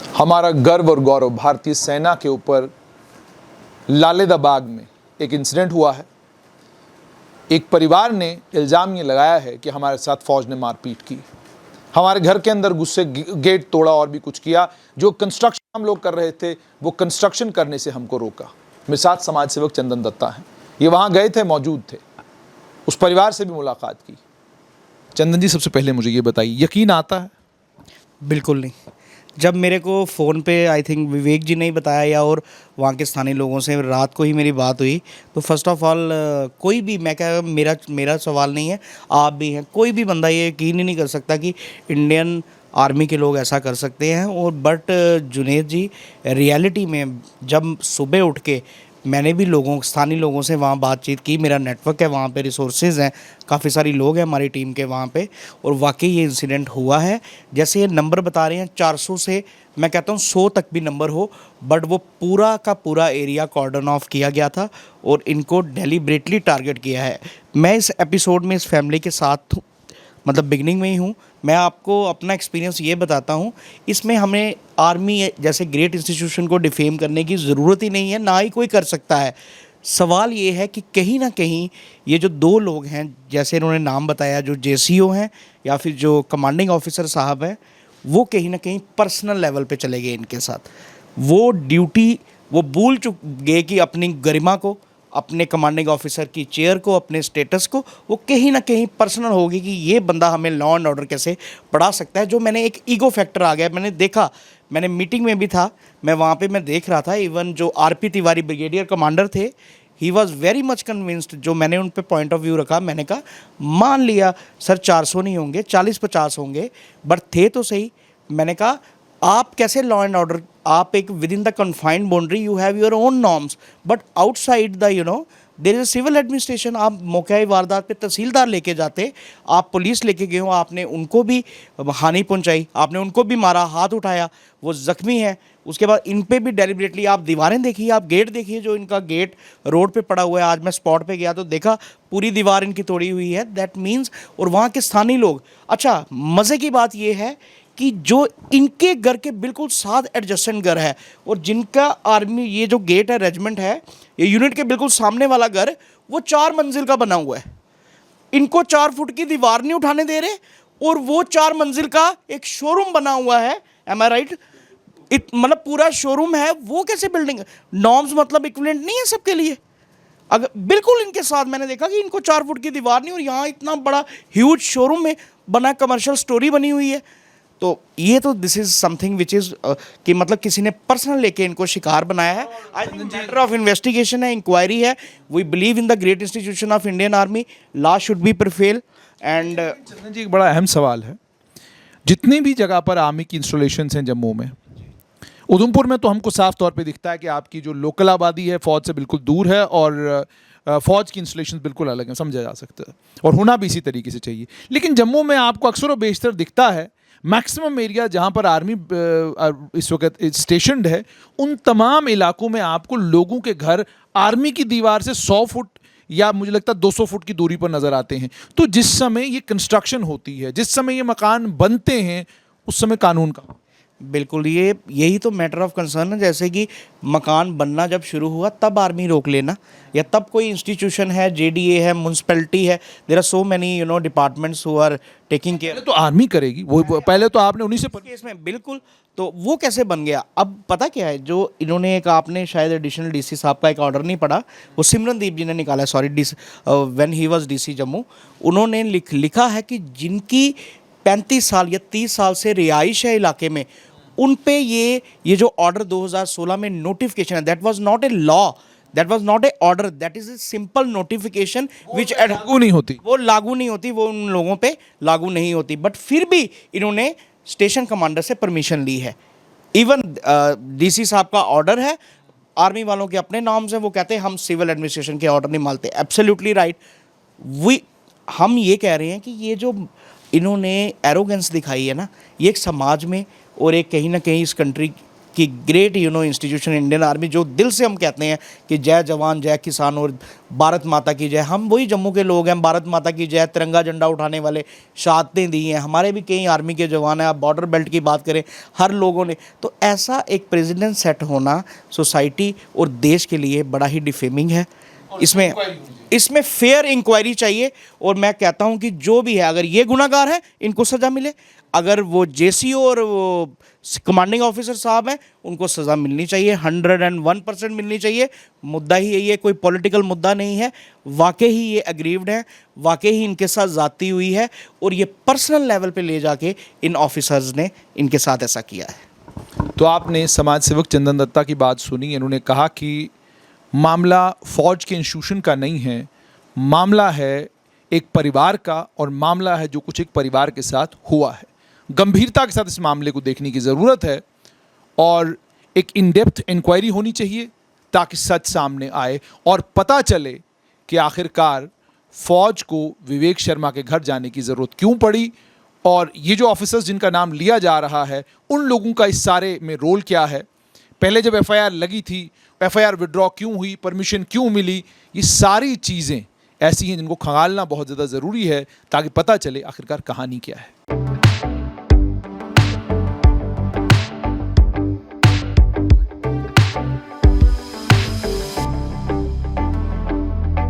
हमारा गर्व और गौरव भारतीय सेना के ऊपर लालेदा बाग में एक इंसिडेंट हुआ है। एक परिवार ने इल्ज़ाम ये लगाया है कि हमारे साथ फ़ौज ने मारपीट की, हमारे घर के अंदर गुस्से गेट तोड़ा और भी कुछ किया। जो कंस्ट्रक्शन हम लोग कर रहे थे वो कंस्ट्रक्शन करने से हमको रोका। मेरे साथ समाज सेवक चंदन दत्ता हैं, ये वहाँ गए थे, मौजूद थे, उस परिवार से भी मुलाकात की। चंदन जी, सबसे पहले मुझे ये बताइए, यकीन आता है? बिल्कुल नहीं। जब मेरे को फ़ोन पे आई थिंक विवेक जी ने ही बताया या और वहाँ के स्थानीय लोगों से रात को ही मेरी बात हुई, तो फर्स्ट ऑफ ऑल कोई भी, मैं क्या, मेरा सवाल नहीं है, आप भी हैं, कोई भी बंदा ये यकीन ही नहीं कर सकता कि इंडियन आर्मी के लोग ऐसा कर सकते हैं। और बट जुनेद जी, रियलिटी में जब सुबह उठ के मैंने भी स्थानीय लोगों से वहाँ बातचीत की, मेरा नेटवर्क है वहाँ पे, रिसोर्सेज हैं, काफ़ी सारी लोग हैं हमारी टीम के वहाँ पे, और वाकई ये इंसिडेंट हुआ है। जैसे ये नंबर बता रहे हैं 400 से मैं कहता हूँ 100 तक भी नंबर हो, बट वो पूरा का पूरा एरिया कॉर्डन ऑफ किया गया था और इनको डेलिब्रेटली टारगेट किया है। मैं इस एपिसोड में इस फैमिली के साथ मतलब बिगनिंग में ही हूँ। मैं आपको अपना एक्सपीरियंस ये बताता हूँ, इसमें हमें आर्मी जैसे ग्रेट इंस्टीट्यूशन को डिफेम करने की ज़रूरत ही नहीं है, ना ही कोई कर सकता है। सवाल ये है कि कहीं ना कहीं ये जो दो लोग हैं, जैसे इन्होंने नाम बताया, जो जेसीओ हैं या फिर जो कमांडिंग ऑफिसर साहब हैं, वो कहीं ना कहीं पर्सनल लेवल पे चले गए इनके साथ। वो ड्यूटी वो भूल चुक गए कि अपनी गरिमा को, अपने कमांडिंग ऑफिसर की चेयर को, अपने स्टेटस को, वो कहीं ना कहीं पर्सनल होगी कि ये बंदा हमें लॉ एंड ऑर्डर कैसे पढ़ा सकता है। जो मैंने एक ईगो फैक्टर आ गया, मैंने देखा, मैंने मीटिंग में भी था, मैं वहाँ पे मैं देख रहा था, इवन जो आरपी तिवारी ब्रिगेडियर कमांडर थे, he was very much convinced. जो मैंने उन पे पॉइंट ऑफ व्यू रखा, मैंने कहा मान लिया सर 400 नहीं होंगे, 40-50 होंगे, बट थे तो सही। मैंने कहा आप कैसे लॉ एंड ऑर्डर, आप एक within the confined boundary you have your own norms, but outside the there is civil administration. आप मौके वारदात पे तहसीलदार लेके जाते, आप पुलिस लेके गए हो, आपने उनको भी हानि पहुंचाई, आपने उनको भी मारा, हाथ उठाया, वो ज़ख्मी है। उसके बाद इन पे भी डेलिबरेटली आप दीवारें देखिए, आप गेट देखिए, जो इनका गेट रोड पे पड़ा हुआ है। आज मैं स्पॉट पे गया तो देखा पूरी दीवार इनकी तोड़ी हुई है। दैट मीन्स, और वहाँ के स्थानीय लोग, अच्छा मज़े की बात ये है कि जो इनके घर के बिल्कुल साथ एडजस्टेंट घर है, और जिनका आर्मी ये जो गेट है, रेजिमेंट है, ये यूनिट के बिल्कुल सामने वाला घर, वो 4 मंजिल का बना हुआ है। इनको 4 फुट की दीवार नहीं उठाने दे रहे, और वो 4 मंजिल का एक शोरूम बना हुआ है। एम आई राइट? मतलब पूरा शोरूम है। वो कैसे बिल्डिंग, नॉर्म्स मतलब इक्विवेलेंट नहीं है सबके लिए? अगर बिल्कुल इनके साथ मैंने देखा कि इनको 4 फुट की दीवार नहीं, और यहाँ इतना बड़ा ह्यूज शोरूम में बना, कमर्शियल स्टोरी बनी हुई है। तो ये तो this is something which is कि मतलब किसी ने पर्सनल लेके इनको शिकार बनाया है। I think matter of investigation है, इंक्वायरी है। We believe in the great institution of Indian army, law should be prevail. And Chandan ji, एक बड़ा अहम सवाल है, जितनी भी जगह पर आर्मी की इंस्टॉलेशंस हैं जम्मू में, उधमपुर में तो हमको साफ तौर पे दिखता है कि आपकी जो लोकल आबादी है फ़ौज से बिल्कुल दूर है, और फ़ौज की इंस्टॉलेशंस बिल्कुल अलग हैं, समझा जा सकता है, और होना भी इसी तरीके से चाहिए। लेकिन जम्मू में आपको अक्सर और बेशतर दिखता है, मैक्सिमम एरिया जहाँ पर आर्मी इस वक्त स्टेशनड है, उन तमाम इलाकों में आपको लोगों के घर आर्मी की दीवार से 100 फुट या मुझे लगता है 200 फुट की दूरी पर नज़र आते हैं। तो जिस समय ये कंस्ट्रक्शन होती है, जिस समय ये मकान बनते हैं, उस समय कानून का बिल्कुल, ये यही तो मैटर ऑफ कंसर्न है। जैसे कि मकान बनना जब शुरू हुआ तब आर्मी रोक लेना, या तब कोई इंस्टीट्यूशन है, जेडीए है, म्यूनसिपैलिटी है, there are so many departments who are taking care. तो आर्मी करेगी वो, पहले तो आपने उन्हीं से केस में बिल्कुल। तो वो कैसे बन गया? अब पता क्या है, जो इन्होंने एक, आपने शायद एडिशनल डीसी साहब का एक ऑर्डर नहीं पढ़ा, वो सिमरनदीप जी ने निकाला, sorry, when he was DC Jammu, उन्होंने लिखा है कि जिनकी 35 साल या 30 साल से रिहाइश है इलाके में, उन पे ये जो ऑर्डर 2016 में नोटिफिकेशन है, that was not a law, that was not a order, that is a simple notification which लागू नहीं होती, वो लागू नहीं होती, वो उन लोगों पे लागू नहीं होती। बट फिर भी इन्होंने स्टेशन कमांडर से परमिशन ली है। इवन डीसी साहब का ऑर्डर है, आर्मी वालों के अपने नाम से, वो कहते हैं हम सिविल एडमिनिस्ट्रेशन के ऑर्डर नहीं मानते। Absolutely right. हम ये कह रहे हैं कि ये जो इन्होंने एरोगेंस दिखाई है ना, ये एक समाज में और एक कहीं ना कहीं इस कंट्री कि ग्रेट इंस्टीट्यूशन इंडियन आर्मी, जो दिल से हम कहते हैं कि जय जवान जय किसान और भारत माता की जय। हम वही जम्मू के लोग हैं, भारत माता की जय, तिरंगा झंडा उठाने वाले, शहादतें दी हैं। हमारे भी कई आर्मी के जवान हैं, आप बॉर्डर बेल्ट की बात करें, हर लोगों ने। तो ऐसा एक प्रेसिडेंट सेट होना सोसाइटी और देश के लिए बड़ा ही डिफेमिंग है। इसमें फेयर इंक्वायरी चाहिए। और मैं कहता हूं कि जो भी है, अगर ये गुनाहगार है इनको सज़ा मिले, अगर वो जेसीओ और वो कमांडिंग ऑफिसर साहब हैं उनको सज़ा मिलनी चाहिए, 101% मिलनी चाहिए। मुद्दा ही यही है, कोई पॉलिटिकल मुद्दा नहीं है। वाकई ही ये अग्रीव्ड हैं, वाकई ही इनके साथ ज़्यादती हुई है और ये पर्सनल लेवल पे ले जाके इन ऑफिसर्स ने इनके साथ ऐसा किया है। तो आपने समाज सेवक चंदन दत्ता की बात सुनी। इन्होंने कहा कि मामला फौज के इंस्टीट्यूशन का नहीं है, मामला है एक परिवार का, और मामला है जो कुछ एक परिवार के साथ हुआ है। गंभीरता के साथ इस मामले को देखने की ज़रूरत है और एक इन डेप्थ इंक्वायरी होनी चाहिए ताकि सच सामने आए और पता चले कि आखिरकार फौज को विवेक शर्मा के घर जाने की ज़रूरत क्यों पड़ी, और ये जो ऑफिसर्स जिनका नाम लिया जा रहा है उन लोगों का इस सारे में रोल क्या है। पहले जब एफआईआर लगी थी, एफआईआर विड्रॉ क्यों हुई, परमिशन क्यों मिली, ये सारी चीज़ें ऐसी हैं जिनको खंगालना बहुत ज़्यादा ज़रूरी है ताकि पता चले आखिरकार कहानी क्या है।